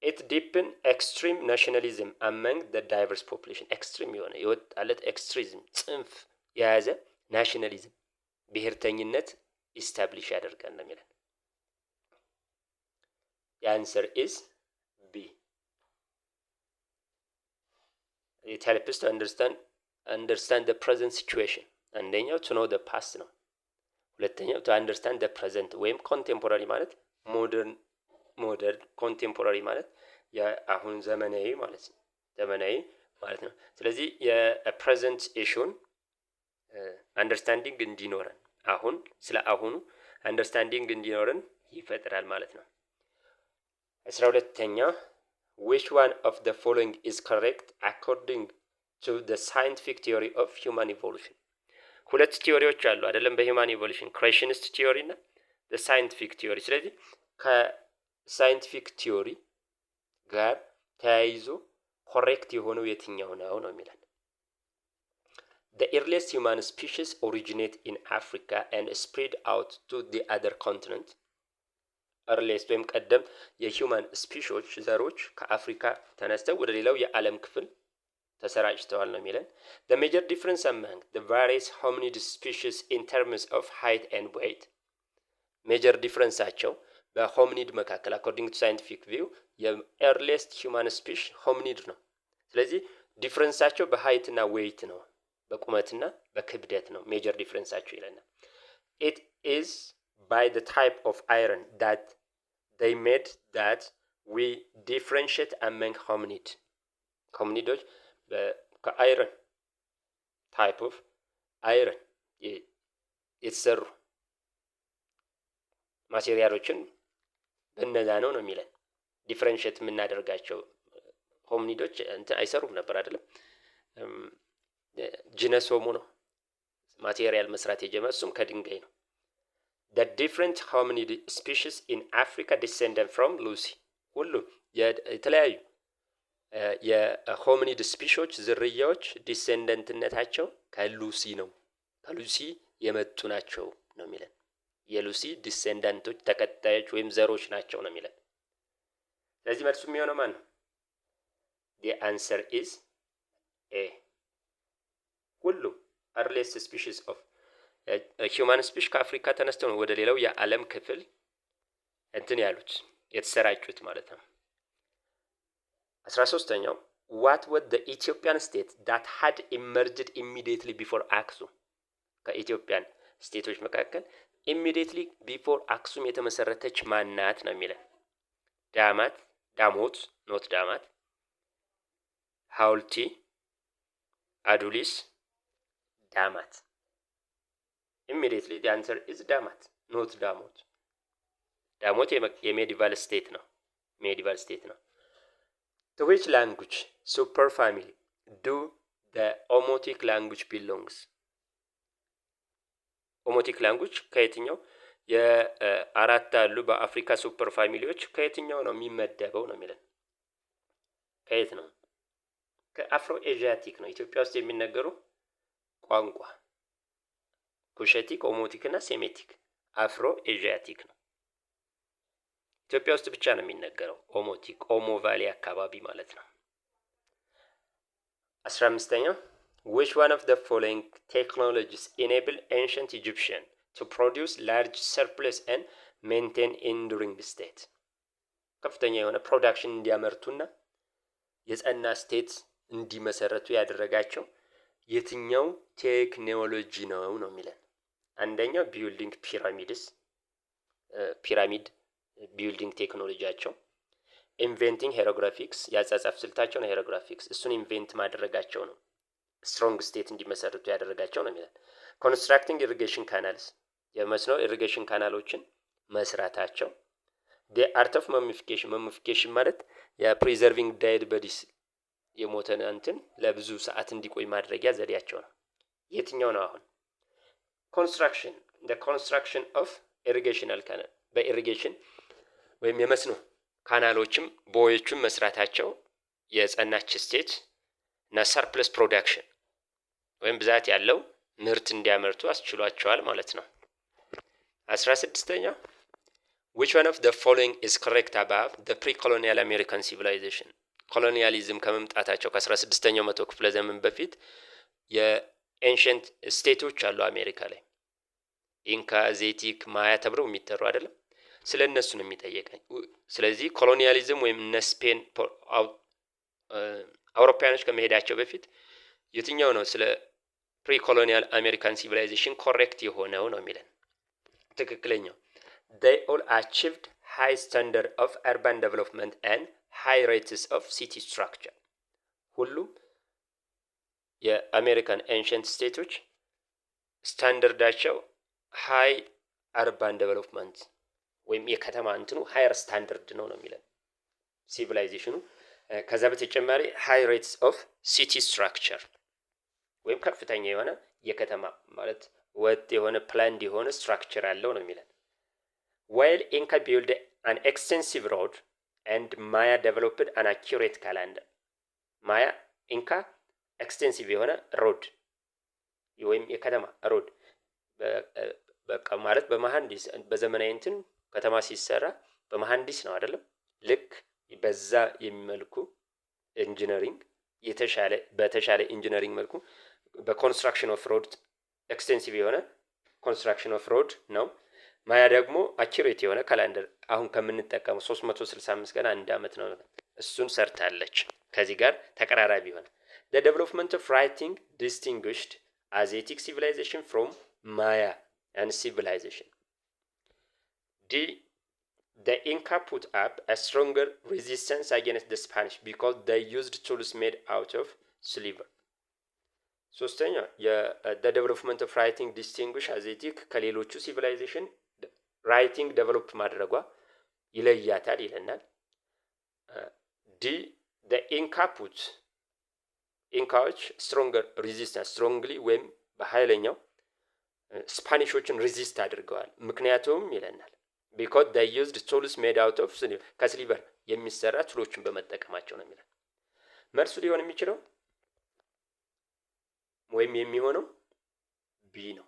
it deepened extreme nationalism among the diverse population። extreme የሆነ የወጣለት ኤክስትሪዝም ጽንፍ የያዘ ናሽናሊዝም ብሔርተኝነት ኢስታብሊሽ ያደርጋል ነው የሚለው። የአንሰር ኢዝ ቢ። it helps to understand the present situation። አንደኛው to know the past ነው። ሁለተኛው to understand the present ወይም contemporary ማለት ሞደርን ኮንቴምፖራሪ ማለት የአሁን ዘመናዊ ማለት ነው። ስለዚህ የፕሬዘንት ኢሹን አንደርስታንዲንግ እንዲኖረን አሁን ስለ አሁኑ አንደርስታንዲንግ እንዲኖረን ይፈጥራል ማለት ነው። 12ኛ which one of the following is correct according to the scientific theory of human evolution? ሁለት ቲዮሪዎች አሉ አይደለም በሂውማን ኢቮሉሽን፣ ክሬሽኒስት ቲዮሪ እና the scientific theory። ስለዚህ ከሳይንቲፊክ ቲዮሪ ጋር ተያይዞ ኮሬክት የሆነው የትኛው ነው የሚለን። the earliest human species originate in Africa and spread out to the other continent። earliest ወይም ቀደም የሂውማን ስፒሾች ዘሮች ከአፍሪካ ተነስተው ወደ ሌላው የዓለም ክፍል ተሰራጭተዋል ነው የሚለን። the major difference among the various hominid species in terms of height and weight። ሜጀር ዲፍረንሳቸው በሆሚኒድ መካከል according to scientific view የኤርሊስት ሂውማን ስፒሽ ሆሚኒድ ነው። ስለዚህ ዲፍረንሳቸው በሃይትና ዌይት ነው፣ በቁመትና በክብደት ነው ሜጀር ዲፍረንሳቸው ይለናል። it is by the type of iron that they made that we differentiate among ሆሚኒዶች ከአይረን ታይፕ ኦፍ አይረን የተሰሩ ማቴሪያሎችን በእነዛ ነው የሚለን ዲፈረንሺየት የምናደርጋቸው። ሆሚኒዶች እንትን አይሰሩም ነበር አይደለም። ጂነስ ሆሞ ነው ማቴሪያል መስራት የጀመረው፣ እሱም ከድንጋይ ነው። the different hominid species in Africa descended from Lucy ሁሉም የተለያዩ የሆሚኒድ ስፒሾች ዝርያዎች ዲሴንደንትነታቸው ከሉሲ ነው፣ ከሉሲ የመጡ ናቸው ነው የሚለን። የሉሲ ዲሴንዳንቶች ተከታዮች ወይም ዘሮች ናቸው ነው የሚለን። ስለዚህ መልሱ የሚሆነው ማን ነው? the answer is A። ሁሉም earliest species of human species ከአፍሪካ ተነስተው ነው ወደ ሌላው የዓለም ክፍል እንትን ያሉት የተሰራጩት ማለት ነው። 13ኛው what was the Ethiopian state that had emerged immediately before Aksum? ከኢትዮጵያን ስቴቶች መካከል immediately before አክሱም የተመሰረተች ማናት ነው የሚለን። ዳማት፣ ዳሞት ኖት ዳማት፣ ሐውልቲ፣ አዱሊስ፣ ዳማት። immediately the answer is ዳማት ኖት ዳሞት። ዳሞት የሜዲቫል ስቴት ነው፣ ሜዲቫል ስቴት ነው። to which language superfamily do the Omotic language belongs? ኦሞቲክ ላንጉጅ ከየትኛው የአራት አሉ በአፍሪካ ሱፐር ፋሚሊዎች ከየትኛው ነው የሚመደበው ነው የሚለን። ከየት ነው? ከአፍሮ ኤዥያቲክ ነው። ኢትዮጵያ ውስጥ የሚነገሩ ቋንቋ ኩሸቲክ፣ ኦሞቲክ እና ሴሜቲክ አፍሮ ኤዥያቲክ ነው። ኢትዮጵያ ውስጥ ብቻ ነው የሚነገረው ኦሞቲክ፣ ኦሞ ቫሊ አካባቢ ማለት ነው። 15ኛው which one of the following technologies enable ancient Egyptian to produce large surplus and maintain enduring state? ከፍተኛ የሆነ ፕሮዳክሽን እንዲያመርቱና የጸና ስቴት እንዲመሰረቱ ያደረጋቸው የትኛው ቴክኖሎጂ ነው ነው የሚለን። አንደኛው ቢልዲንግ ፒራሚድስ፣ ፒራሚድ ቢልዲንግ ቴክኖሎጂያቸው፣ ኢንቬንቲንግ ሄሮግራፊክስ ያጻጻፍ ስልታቸውን ሄሮግራፊክስ እሱን ኢንቬንት ማድረጋቸው ነው ስትሮንግ ስቴት እንዲመሰርቱ ያደረጋቸው ነው የሚለን። ኮንስትራክቲንግ ኢሪጌሽን ካናልስ የመስኖ ኢሪጌሽን ካናሎችን መስራታቸው። the art of mummification mummification ማለት የፕሪዘርቪንግ ዳይድ በዲስ የሞተን እንትን ለብዙ ሰዓት እንዲቆይ ማድረጊያ ዘዴያቸው ነው። የትኛው ነው አሁን? ኮንስትራክሽን the construction of irrigational canal በኢሪጌሽን ወይም የመስኖ ካናሎችም ቦዮቹን መስራታቸው የጸናች ስቴት እና ሰርፕለስ ፕሮዳክሽን ወይም ብዛት ያለው ምርት እንዲያመርቱ አስችሏቸዋል ማለት ነው። 16ኛው which one of the following is correct above the pre-colonial American civilization? ኮሎኒያሊዝም ከመምጣታቸው ከ16ኛው መቶ ክፍለ ዘመን በፊት የኤንሸንት ስቴቶች አሉ አሜሪካ ላይ ኢንካ፣ ዜቲክ፣ ማያ ተብለው የሚጠሩ አይደለም። ስለ እነሱ ነው የሚጠየቀኝ። ስለዚህ ኮሎኒያሊዝም ወይም እነ ስፔን አውሮፓውያኖች ከመሄዳቸው በፊት የትኛው ነው ስለ ፕሪ ኮሎኒያል አሜሪካን ሲቪላይዜሽን ኮሬክት የሆነው ነው የሚለን። ትክክለኛው they all achieved high standard of urban development and high rates of city structure። ሁሉም የአሜሪካን ኤንሸንት ስቴቶች ስታንዳርዳቸው ሃይ አርባን ዴቨሎፕመንት ወይም የከተማ እንትኑ ሃየር ስታንዳርድ ነው ነው የሚለን ሲቪላይዜሽኑ። ከዛ በተጨማሪ ሃይ ሬትስ ኦፍ ሲቲ ስትራክቸር ወይም ከፍተኛ የሆነ የከተማ ማለት ወጥ የሆነ ፕላንድ የሆነ ስትራክቸር አለው ነው የሚለን። while Inca built an extensive road and Maya developed an accurate calendar። ማያ ኢንካ ኤክስቴንሲቭ የሆነ ሮድ ወይም የከተማ ሮድ በቃ ማለት በመሐንዲስ በዘመናዊ እንትን ከተማ ሲሰራ በመሐንዲስ ነው አይደለም። ልክ በዛ የሚመልኩ ኢንጂነሪንግ የተሻለ በተሻለ ኢንጂነሪንግ መልኩ በኮንስትራክሽን ኦፍ ሮድ ኤክስቴንሲቭ የሆነ ኮንስትራክሽን ኦፍ ሮድ ነው። ማያ ደግሞ አኪሬት የሆነ ካላንደር አሁን ከምንጠቀመው 365 ቀን አንድ አመት ነው እሱን ሰርታለች። ከዚህ ጋር ተቀራራቢ ሆነ። the development of writing distinguished Asiatic civilization from Maya and civilization. The Inca put up a stronger resistance against the Spanish because they used tools made out of silver. ሶስተኛ the development of writing distinguish Asiatic ከሌሎቹ civilization writing develop ማድረጓ ይለያታል ይለናል። the Inca put ኢንካዎች stronger resistance strongly ወይም በኃይለኛው ስፓኒሾችን ሪዚስት አድርገዋል። ምክንያቱም ይለናል because they used tools made out of ከስሊቨር የሚሰራ ቱሎችን በመጠቀማቸው ነው የሚለው። መልሱ ሊሆን የሚችለው ወይም የሚሆነው ቢ ነው።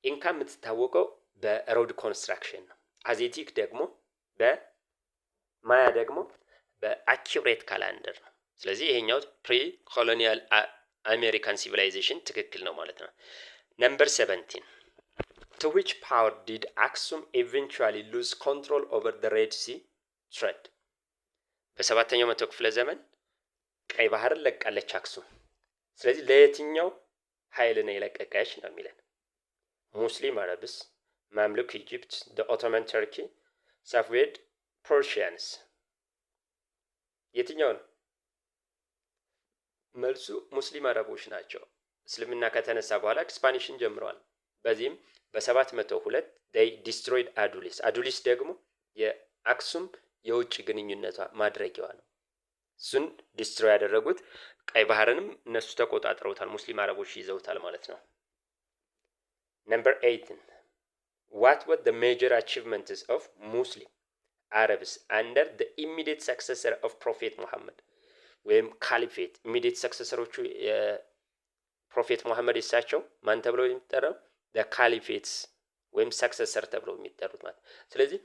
ኢንካ የምትታወቀው በሮድ ኮንስትራክሽን ነው። አዜቲክ ደግሞ በማያ ደግሞ በአኪሬት ካላንደር ነው። ስለዚህ ይሄኛው ፕሪ ኮሎኒያል አሜሪካን ሲቪላይዜሽን ትክክል ነው ማለት ነው። ነምበር 17 to which power did Aksum eventually lose control over the Red Sea trade? በሰባተኛው መቶ ክፍለ ዘመን ቀይ ባህርን ለቃለች አክሱም። ስለዚህ ለየትኛው ኃይል ነው የለቀቀች ነው የሚለን? ሙስሊም አረብስ፣ ማምሉክ ኢጂፕት፣ ኦቶማን ተርኪ፣ ሳፋቪድ ፐርሺያንስ? የትኛው ነው? መልሱ ሙስሊም አረቦች ናቸው። እስልምና ከተነሳ በኋላ ስፓኒሽን ጀምረዋል። በዚህም በ702 they destroyed አዱሊስ። አዱሊስ ደግሞ የአክሱም የውጭ ግንኙነቷ ማድረጊያዋ ነው። እሱን ዲስትሮይ ያደረጉት ቀይ ባህርንም እነሱ ተቆጣጥረውታል፣ ሙስሊም አረቦች ይዘውታል ማለት ነው። ነምበር 18 what were the major achievements of Muslim Arabs under the immediate successor of Prophet Muhammad? ወይም ካሊፌት ኢሚዲየት ሰክሰሰሮቹ የፕሮፌት ሙሐመድ እሳቸው ማን ተብለው የሚጠራው? ካሊፌትስ ወይም ሰክሰሰር ተብለው የሚጠሩት ማለት። ስለዚህ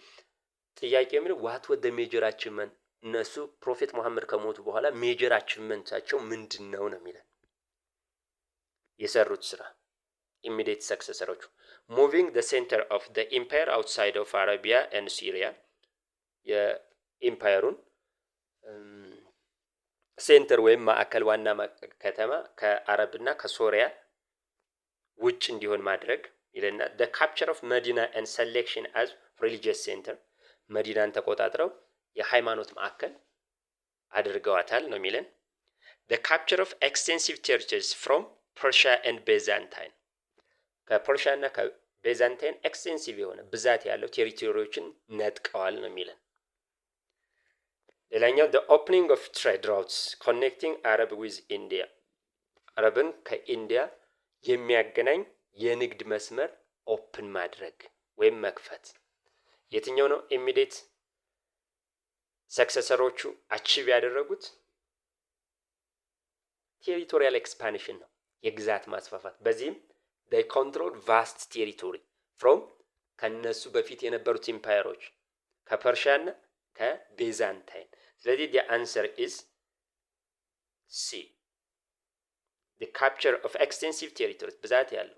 ጥያቄ የሚለው ዋት ወደ ሜጀር አቺቭመንት፣ እነሱ ፕሮፌት ሙሐመድ ከሞቱ በኋላ ሜጀር አቺቭመንታቸው ምንድነው ነው የሚለው የሰሩት ስራ። ኢሚዲየት ሰክሰሰሮቹ ሙቪንግ the center of the empire outside of Arabia and Syria፣ የኢምፓየሩን ሴንተር ወይም ማዕከል ዋና ከተማ ከአረብና ከሶሪያ ውጭ እንዲሆን ማድረግ ይለና the capture of Medina and selection as religious center፣ መዲናን ተቆጣጥረው የሃይማኖት ማዕከል አድርገዋታል ነው የሚለን። the capture of extensive territories from Persia and Byzantine፣ ከፐርሺያና ከቤዛንታይን ኤክስቴንሲቭ የሆነ ብዛት ያለው ቴሪቶሪዎችን ነጥቀዋል ነው የሚለን። ሌላኛው the opening of trade routes connecting Arab with India፣ አረብን ከኢንዲያ የሚያገናኝ የንግድ መስመር ኦፕን ማድረግ ወይም መክፈት። የትኛው ነው ኢሚዲየት ሰክሰሰሮቹ አቺቭ ያደረጉት? ቴሪቶሪያል ኤክስፓንሽን ነው፣ የግዛት ማስፋፋት። በዚህም they controlled vast territory from ከነሱ በፊት የነበሩት ኢምፓየሮች ከፐርሺያና ከቤዛንታይን። ስለዚህ the answer is C፣ the capture of extensive territories፣ ብዛት ያለው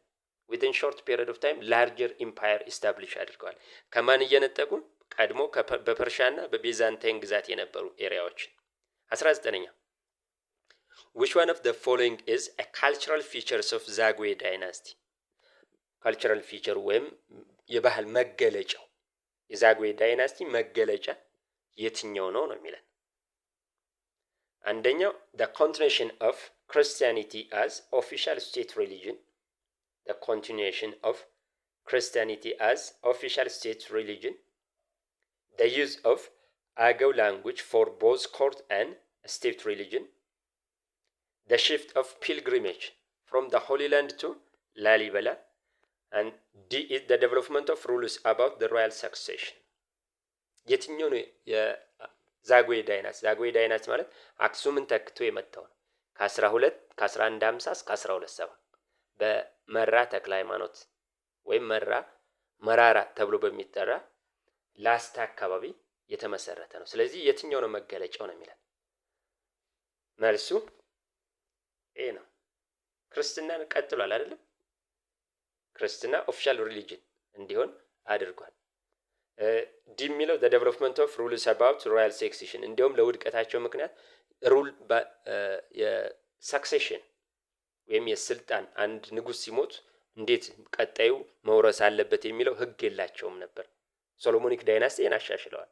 within short period of time larger empire establish አድርገዋል። ከማን እየነጠቁ? ቀድሞ በፐርሺያና በቤዛንታይን ግዛት የነበሩ ኤሪያዎች። 19ኛ which one of the following is a cultural features of Zagwe dynasty? ካልቸራል ፊቸር ወይም የባህል መገለጫው የዛግዌ ዳይናስቲ መገለጫ የትኛው ነው ነው የሚለን። አንደኛው the continuation of Christianity as official state religion፣ the continuation of Christianity as official state religion, the use of Agaw language for both court and state religion, the shift of pilgrimage from the Holy Land to Lalibela, and D is the development of rules about the royal succession። የትኛው ነው የዛግዌ ዳይናስቲ? ዛግዌ ዳይናስቲ ማለት አክሱምን ተክቶ የመጣው ነው። ከ1150 እስከ 1270 በመራ ተክለ ሃይማኖት ወይም መራራ ተብሎ በሚጠራ ላስታ አካባቢ የተመሰረተ ነው። ስለዚህ የትኛው ነው መገለጫው ነው የሚለው መልሱ ኤ ነው። ክርስትናን ቀጥሏል አይደለም? ክርስትና ኦፊሻል ሪሊጅን እንዲሆን አድርጓል። ዲ የሚለው the development of rules about royal succession፣ እንዲሁም ለውድቀታቸው ምክንያት ሩል የሰክሴሽን ወይም የስልጣን አንድ ንጉስ ሲሞት እንዴት ቀጣዩ መውረስ አለበት የሚለው ህግ የላቸውም ነበር። ሶሎሞኒክ ዳይናስቲን አሻሽለዋል።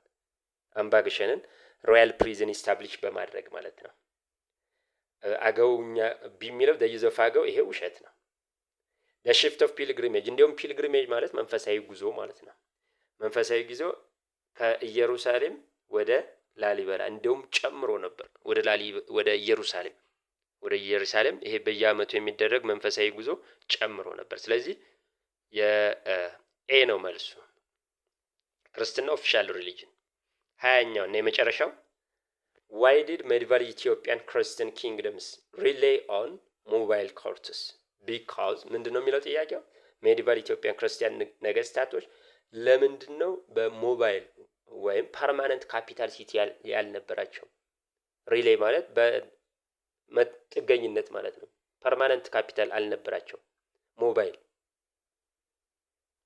አምባገሸንን ሮያል ፕሪዝን ኢስታብሊሽ በማድረግ ማለት ነው። አገውኛ ቢሚለው the use of አገው ይሄ ውሸት ነው። the shift of pilgrimage፣ እንዲሁም ፒልግሪሜጅ ማለት መንፈሳዊ ጉዞ ማለት ነው። መንፈሳዊ ጉዞ ከኢየሩሳሌም ወደ ላሊበላ እንዲሁም ጨምሮ ነበር ወደ ኢየሩሳሌም ወደ ኢየሩሳሌም ይሄ በየዓመቱ የሚደረግ መንፈሳዊ ጉዞ ጨምሮ ነበር። ስለዚህ የኤ ነው መልሱ። ክርስትና ኦፊሻል ሪሊጅን። 20ኛው እና የመጨረሻው why did medieval Ethiopian Christian kingdoms rely on mobile courts? because ምንድነው የሚለው ጥያቄው? ሜዲቫል ኢትዮጵያን ክርስቲያን ነገስታቶች ለምንድነው በሞባይል ወይም ፐርማነንት ካፒታል ሲቲ ያልነበራቸው? ሪሌይ ማለት በጥገኝነት ማለት ነው። ፐርማነንት ካፒታል አልነበራቸው።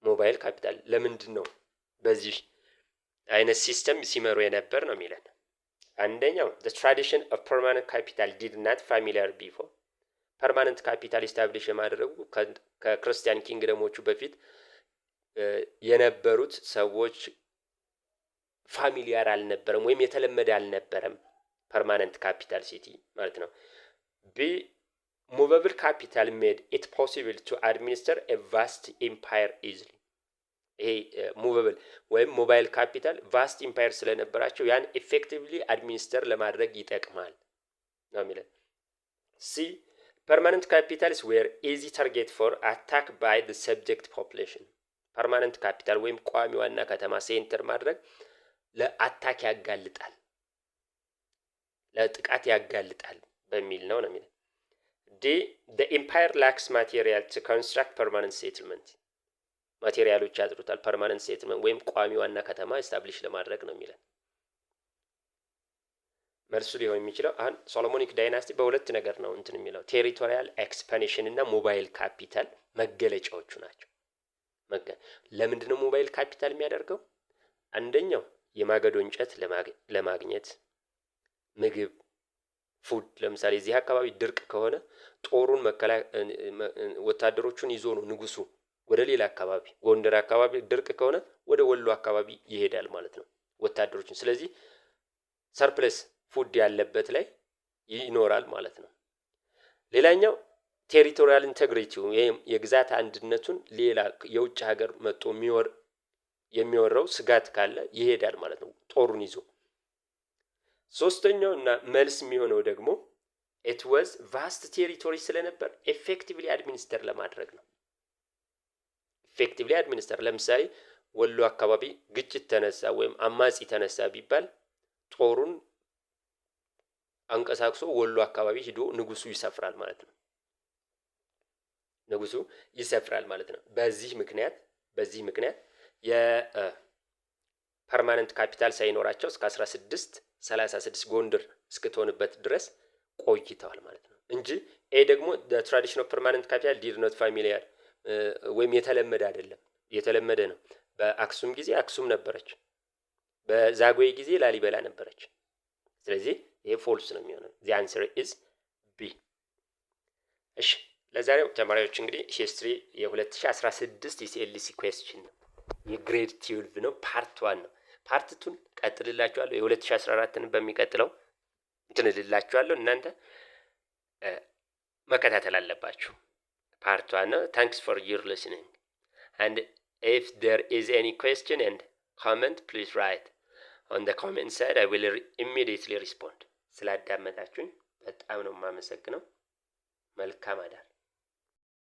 ሞባይል ካፒታል ለምንድነው በዚህ አይነት ሲስተም ሲመሩ የነበር ነው የሚለን። አንደኛው the tradition of permanent capital did not familiar before ፐርማነንት ካፒታል ኢስታብሊሽ የማድረጉ ከክርስቲያን ኪንግደሞቹ በፊት የነበሩት ሰዎች ፋሚሊያር አልነበረም ወይም የተለመደ አልነበረም። ፐርማነንት ካፒታል ሲቲ ማለት ነው። ቢ movable capital made it possible to administer a vast empire easily ይሄ ሙቨብል ወይም ሞባይል ካፒታል ቫስት ኢምፓየር ስለነበራቸው ያን ኢፌክቲቭሊ አድሚኒስተር ለማድረግ ይጠቅማል ነው የሚለው። ሲ ፐርማነንት ካፒታልስ ዌር ኢዚ ታርጌት ፎር አታክ ባይ ዘ ሰብጀክት ፖፑሌሽን ፐርማነንት ካፒታል ወይም ቋሚ ዋና ከተማ ሴንተር ማድረግ ለአታክ ያጋልጣል፣ ለጥቃት ያጋልጣል በሚል ነው የሚለው። ዲ the empire lacks material to construct permanent settlement ማቴሪያሎች ያጥሩታል ፐርማነንት ሴትልመንት ወይም ቋሚ ዋና ከተማ ኤስታብሊሽ ለማድረግ ነው የሚለው። መልሱ ሊሆን የሚችለው አሁን ሶሎሞኒክ ዳይናስቲ በሁለት ነገር ነው እንትን የሚለው ቴሪቶሪያል ኤክስፓንሽን እና ሞባይል ካፒታል መገለጫዎቹ ናቸው። ለምንድን ነው ሞባይል ካፒታል የሚያደርገው? አንደኛው የማገዶ እንጨት ለማግኘት ምግብ ፉድ። ለምሳሌ እዚህ አካባቢ ድርቅ ከሆነ ጦሩን ወታደሮቹን ይዞ ነው ንጉሱ ወደ ሌላ አካባቢ ጎንደር አካባቢ ድርቅ ከሆነ ወደ ወሎ አካባቢ ይሄዳል ማለት ነው ወታደሮችን። ስለዚህ ሰርፕለስ ፉድ ያለበት ላይ ይኖራል ማለት ነው። ሌላኛው ቴሪቶሪያል ኢንቴግሪቲ የግዛት አንድነቱን ሌላ የውጭ ሀገር መጥቶ የሚወራው ስጋት ካለ ይሄዳል ማለት ነው ጦሩን ይዞ። ሶስተኛው እና መልስ የሚሆነው ደግሞ it was vast territory ስለነበር ኤፌክቲቭሊ አድሚኒስተር ለማድረግ ነው። ኤፌክቲቭሊ አድሚኒስተር ለምሳሌ ወሎ አካባቢ ግጭት ተነሳ ወይም አማጺ ተነሳ ቢባል ጦሩን አንቀሳቅሶ ወሎ አካባቢ ሄዶ ንጉሱ ይሰፍራል ማለት ነው። በዚህ ምክንያት የፐርማነንት ካፒታል ሳይኖራቸው እስከ 1636 ጎንደር እስክትሆንበት ድረስ ቆይተዋል ማለት ነው እንጂ ደግሞ the tradition of permanent capital did not familiar ወይም የተለመደ አይደለም። የተለመደ ነው። በአክሱም ጊዜ አክሱም ነበረች፣ በዛጉዌ ጊዜ ላሊበላ ነበረች። ስለዚህ ይሄ ፎልስ ነው የሚሆነው። the answer is B። እሺ ለዛሬው ተማሪዎች እንግዲህ ሂስትሪ የ2016 የሲኤልሲ ኩዌስችን ነው። የግሬድ 12 ነው፣ ፓርት 1 ነው። ፓርት 2ን ቀጥልላችኋለሁ። የ2014ን በሚቀጥለው እንትንልላችኋለሁ። እናንተ መከታተል አለባችሁ። Part 1. Thanks for your listening. And if there is any question and comment, please write on the comment side. I will immediately respond. ስላዳመጣችሁኝ በጣም ነው የማመሰግነው። መልካም አዳር።